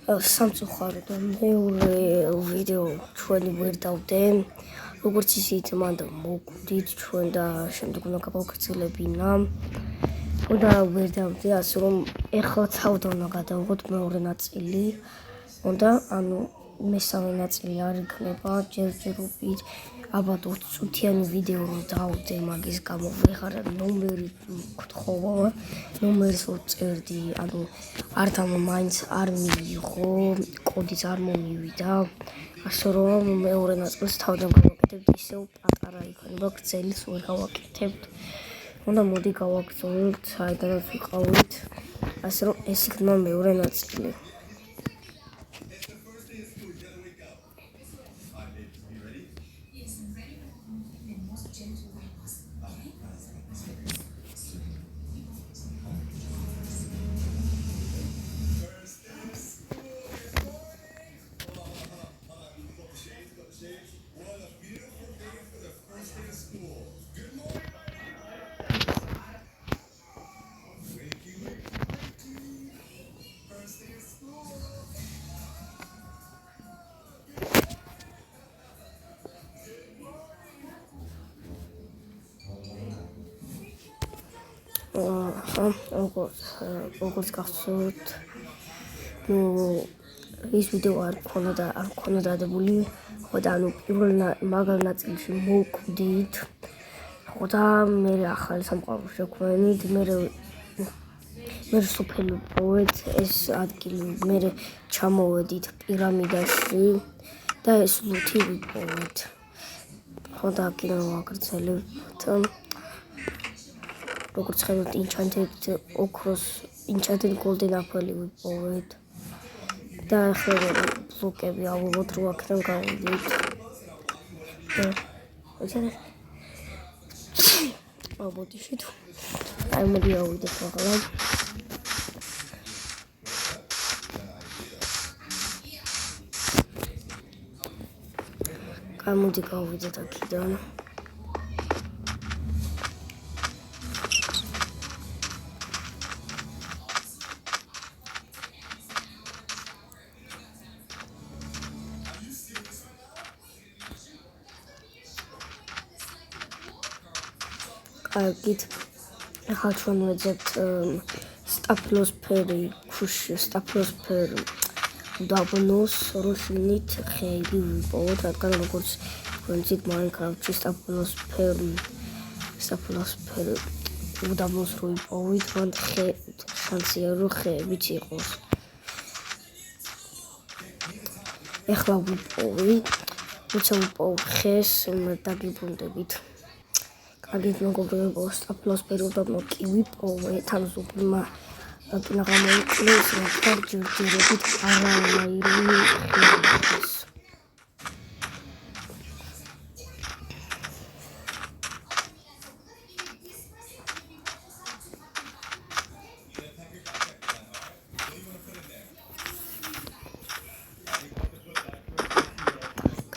სამწუხაროდ მეორე ვიდეო ჩვენ ვერ დავდენ. როგორც ისიც მანდ მოგვდით ჩვენ და შემდეგ უნდა გავაგრძელებინა. და ვერ დავდე, ასე რომ ეხლა თავდა უნდა გადავიღოთ მეორე ნაწილი. უნდა მესამე ნაწილი არ იქნება ჯერჯერობით. ალბათ 20 წუთიანი ვიდეო რომ დავდე, მაგის გამო ვეღარ ნომერი გთხოვა, ნომერს ვწერდი, ართან მაინც არ მიიღო, კოდიც არ მომივიდა. ასე რომ მეორე ნაწილს თავიდან გავაკეთებთ, ისევ პატარა იქნება, გრძელს ვერ გავაკეთებთ. უნდა მოდი გავაგრძელებთ, საიდანაც ვიყავით. ასე რომ ეს იქნება მეორე ნაწილი. როგორც გახსოვთ, ის ვიდეო არ მქონდა დადებული, ხო და პირველ მაგალ ნაწილში მოვკვდით, ხო და მე ახალი სამყარო შექმნით, მე სოფელი ვიპოვეთ ეს ადგილი, მე ჩამოვედით პირამიდაში და ეს ლუთი ვიპოვეთ, ხო და კიდევ ვაგრძელებთ. როგორც ხედავთ, ინჩანტედ ოქროს, ინჩანტედ გოლდენ აპელი ვიპოვეთ და ახლა ბლოკები ავიღოთ, რომ აქედან გავიდით. ალბოდიშით. აი მოდი ავიდეთ ახლა. გამოდი გავიდეთ აქედან. Git ახლა ჩვენ ვეძებთ სტაფილოსფერი, სტაფილოსფერი უდაბნოს როშინით ხეები ვიპოვოთ, რადგან როგორც თქვენით Minecraft-ში სტაფილოსფერი უდაბნოს რო ვიპოვით, მან შანსია რომ ხეებიც იყოს. ეხლა ვიპოვით, როცა ვიპოვ ხეს დაგიბრუნდებით. აგით მოგობრებო, სტაფილოსფერი უდაბნო კი ვიპოვეთ, ან ზოგმა რატომ გამოიკლეს, რომ ჯერჯერობით არანაირი ხეების.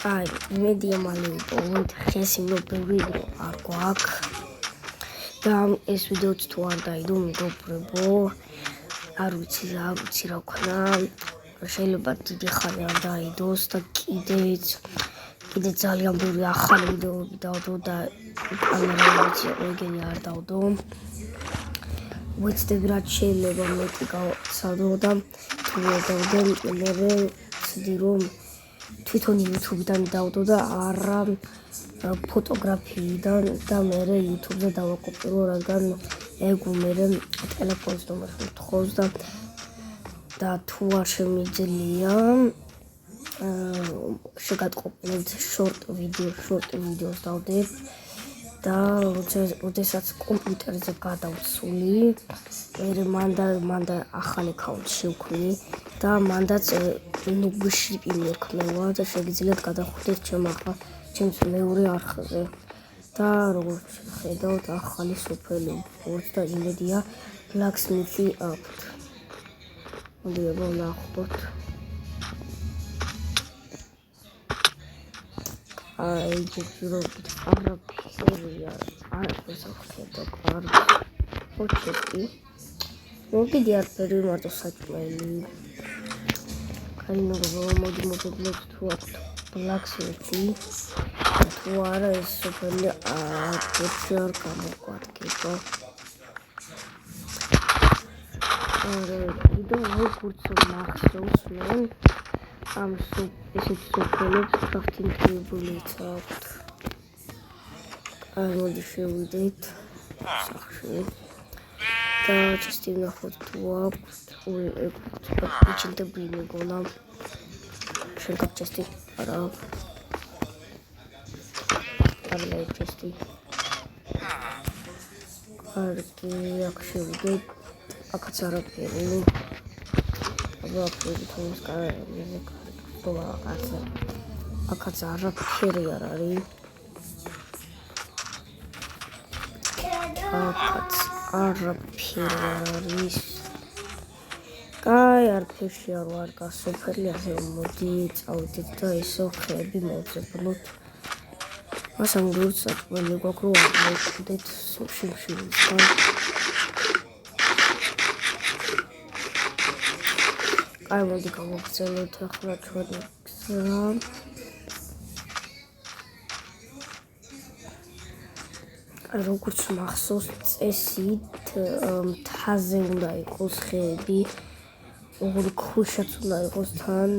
აი, მედია მალე ვიპოვეთ, ხესი მობილი არ გვაქვს. და ეს ვიდეოც თუ არ დაიდო, მეგობრებო, არ ვიცი რა ვქნა, შეიძლება დიდი ხანი არ დაიდოს და კიდე ძალიან ბევრი ახალი ვიდეოები დავდო და კამერა ვიცი ეგენი არ დავდო. ვიცდები რაც შეიძლება მეტი გავცადო და თუ ვერ დავდე, მე ვცდი რომ თვითონ YouTube-დან დავდო და არა ფოტოგრაფიიდან და მე YouTube-ზე დავაკოპირო, რადგან ეგ მე ტელეფონის ნომერს ვთხოვს და თუ არ შემიძლია შეგატყობინებთ short videos დავდებ და როდესაც კომპიუტერზე გადავცვლი, მე მანდა ახალი account შევქმნი და მანდაც ნუბში იმექნება და შეგიძლიათ გადახვიდეთ ჩემს მეორე არხზე და როგორც ხედავთ, ახალი სოფელი ვიპოვოთ და იმედია blacksmith-ი აქვთ. მოდი ვნახოთ. აი ჯერჯერობით არაფერია, არ ესახება კარგი. ოჩეტი. მოგიდი არაფერი მარტო საჭმელი. კაინოგო მოდი მოგებლებთ თუ აქვთ ბლაქსმითი თუ არა ეს სოფელი აკვეთში არ გამოგვადგება კიდევ როგორც მახსოვს მე ამ ესეთ სოფელებს გაფრინდებულიც აქვთ მოდი შევიდეთ სახში და ჩესტი ვნახოთ თუ აქვთ იჩენდები მეგონა შენ გაფჩესტი არა არა ჩესტი კარგი აქ შევიდეთ აქაც არაფერი აბა აქ თუნს კარგი თოლა აქაც არაფერი არ არის აქაც არაფერი არ არის კაი არაფერში არ ვარ გასოფელი ასე მოდი წავიდეთ და ისო ხეები მოვძებნოთ მასამ გულწრფელად მე გვაქვს რომ მოვიდეთ სიმშილისგან კაი მოდი გავაგრძელოთ ახლა ჩვენი გზა როგორც მახსოვს წესით მთაზე უნდა იყოს ხეები ოღონდ ქვიშაც უნდა იყოს თან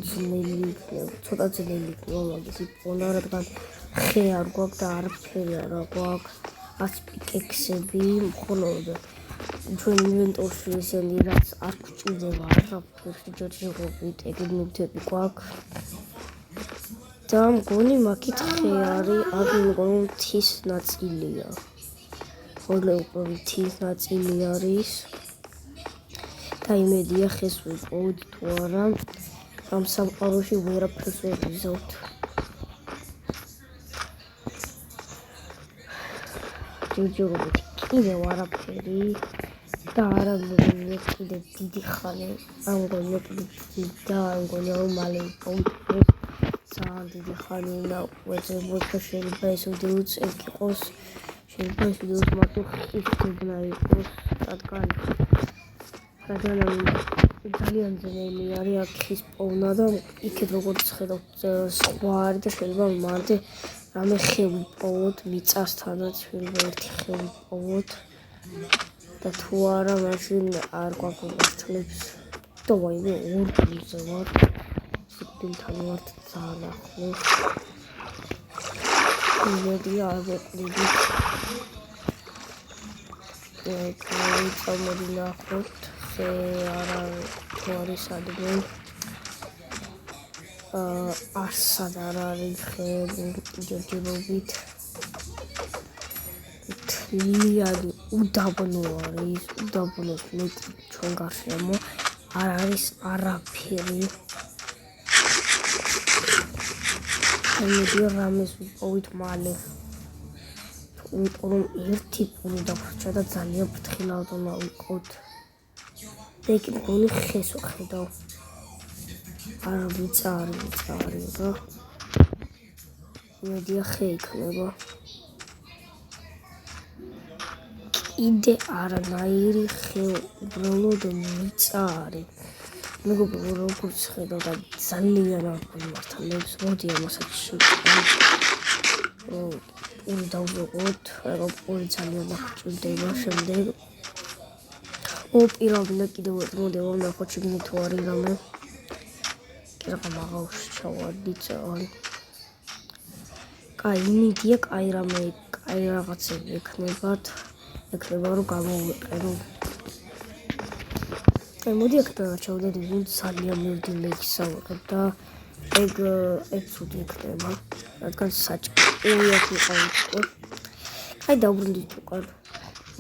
ძნელი იქნება ცოტა ძნელი იქნება მაგის იპოვნა რადგან ხე არ გვაქვს და არაფერი არ გვაქვს ას პიკექსები მხოლოდ ჩვენ ინვენტორში ისინი რაც არ გვჭირდება არაფერში ჯერჯერობით ეგნებთები გვაქვს და მგონი მაგით ხე არის არ მგონი მთის ნაწილია ხოლმე უკვე მთის ნაწილი არის და იმედია ხეს ვიპოვოთ თუ არა ამ სამყაროში ვერაფერს ვერ ვიზავთ ჯერჯერობით კიდევ არაფერი და არა მგონია კიდევ დიდი ხანი არ მგონია კიდევ და არ მგონია რომ მალე ვიპოვოთ ძალიან დიდი ხანი უნდა ვეძებოთ და შეიძლება ეს ვიდეოც ეგ იყოს შეიძლება ეს ვიდეოც მარტო ხიფებნა იყოს რადგან ძალიან ძნელი არის აქ ხის პოვნა და იქეთ როგორც ხედავთ სხვა არის და შეიძლება მანდე რამე ხე ვიპოვოთ მიწასთანაც შეიძლება ერთი ხე ვიპოვოთ და თუ არა მაშინ არ გვაგვიმართლებს და ვაიმე ორ გულზე ვარ სიკვდილთან ვართ ძალიან ახლოს იმედია არ ვეყიდით მოდი ნახოთ ხე არა თუ არის ადმე არსად არ არის ხეები ჯერჯერობით თლიანი უდაბნო არის უდაბნოს მეტი ჩვენ გარშემო არ არის არაფერი იმედია რამეს ვიპოვით მალე იმიტომ რომ ერთი პური დავრჩა და ძალიან ფრთხილად უნდა ვიყოთ და იქ მგონი ხეს ვხედავ არა მიწარი რა იმედია ხე იქნება კიდე არანაირი ხე უბრალოდ მიწარი მეგობრებო როგორც ხედავ და ძალიან არ გვიმართლებს მოდი ამასაც პური დავუღოთ რომ პური ძალიან აღჭირდება შემდეგ პირველად კიდევ მოდი ვნახოთ შეგნით თუ არის რამე კერა მაღალში ჩავარდი ძალიან კაი იმედია კაი რამე კაი რაღაცები ექნება რომ გამოვიყენო მოდი აქ ჩავდეთ ვინ ძალიან მივდი მეგისაუბრებ და ეგ ცუდი იქნება რადგან საჭიროა ვიყავით აი დაუბრუნდით უკან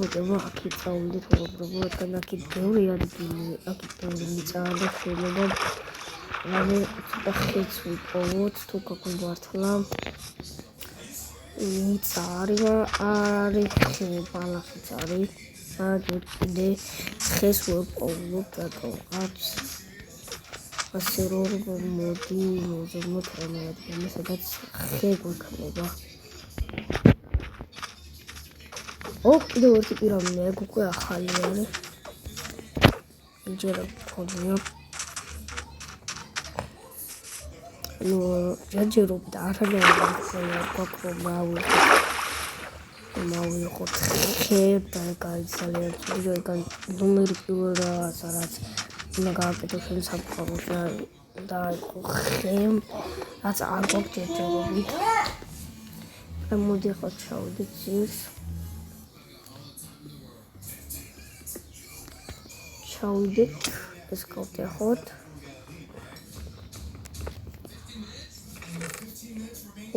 მოგება აქეთ წავიდეთ მეგობრებო რადგან აქეთ ბევრი ადგილი აქეთ ბევრი მიწა და შეიძლება რამე ცოტა ხეც ვიპოვოთ თუ გაგვიმართლა მიწა არის ბალახიც არის კიდე ხეს ვიპოვოთ რატომღაც ასე რომ მოდი მოვზომოთ რამე ადგილი სადაც ხე გვექნება კიდევ ერთი პირამიდა ეგ უკვე ახალი არის იჯერა გქონია ну ჯერჯერობით არანაირი გვაქვს რომ მოვიყოთ ხე და ძალიან ძლიერი ნომერი პირველ რაც უნდა გააკეთოს სამყაროში და ხე რაც არ გვაქვს ჯერჯერობით მოდი ახლა ჩავიდეთ ძირს ჩავიდეთ ეს გავტეხოთ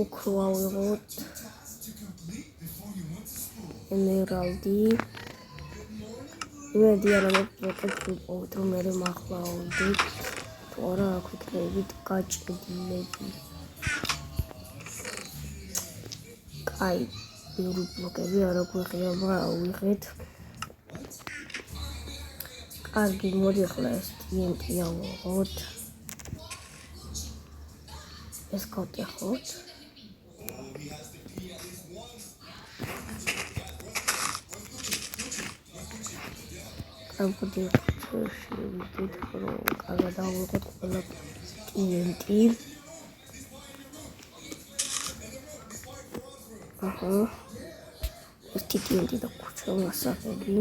ოქრო ავიღოთ ემერალდი იმედი არა მოვყოთ რომ მე მახლავდით თუ არა აქ ვიქნებით გაჭედილები კაი ბევრი ბლოკები არა გვეღება ავიღეთ კარგი მოდი ახლა ეს TNT ავიღოთ ეს გავტეხოთ ამბობდი შევიდეთ რომ გადავიღოთ ყველა TNT ეს TNT და ქუჩა მასახები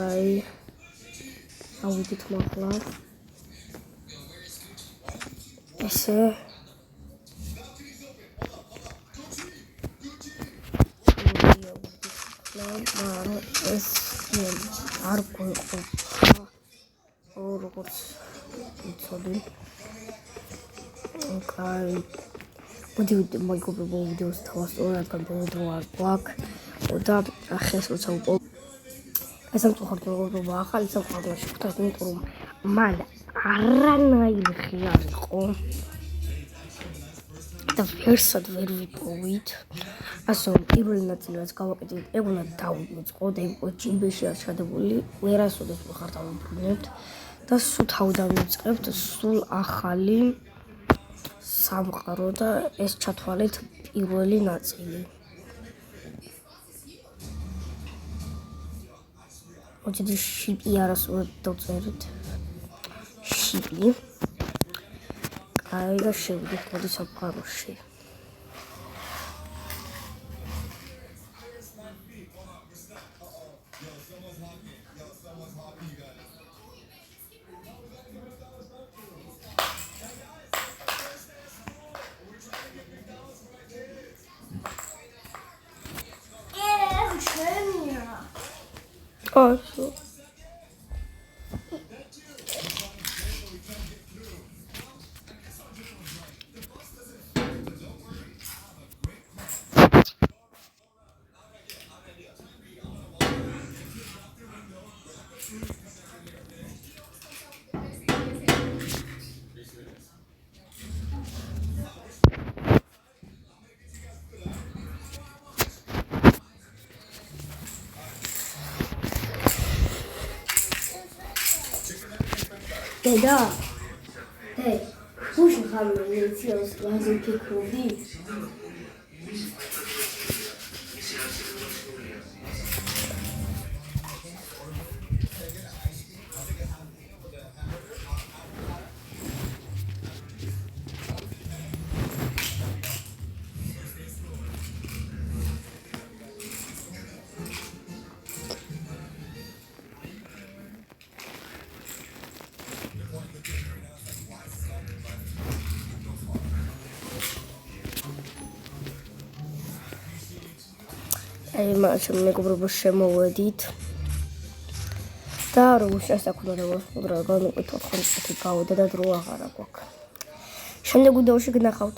აი ავიდეთ მაღლა ესე ეს არ გვეყოფა როგორც იცოდი კაი მოდი მეგობრებო ვიდეოს თავასწორო რადგან ბევრი დრო არ გვაქვს და ახლა როცა ეს ამწუხარდა მეგობრებო ახალი სამყარო შეხვდათ იმიტომ რომ მან არანაირი ხე არ იყო და ვერსად ვერ ვიპოვით ასე რომ პირველი ნაწილი რაც გავაკეთეთ ეგ უნდა დავიწყოთ ეგ ჭიბეში ჩადებული ვერასოდეს ვახარ დავუბრუნებთ და სულ თავიდან ვიწყებთ სულ ახალი სამყარო და ეს ჩათვალეთ პირველი ნაწილი მოდი შიპი არასოდეს დავწერეთ შიპი აი და შევიდეთ მოდი სამყაროში Also. Deda, hey, hoe gaan we nu zien als we zo'n pickle აი მაშინ მეგობრებო შემოვედით და როგორ შესაძლოა დავასრულო განუყითოთ ხოლმე გავიდა და დრო აღარა გვაქვს შემდეგ ვიდეოში გნახავთ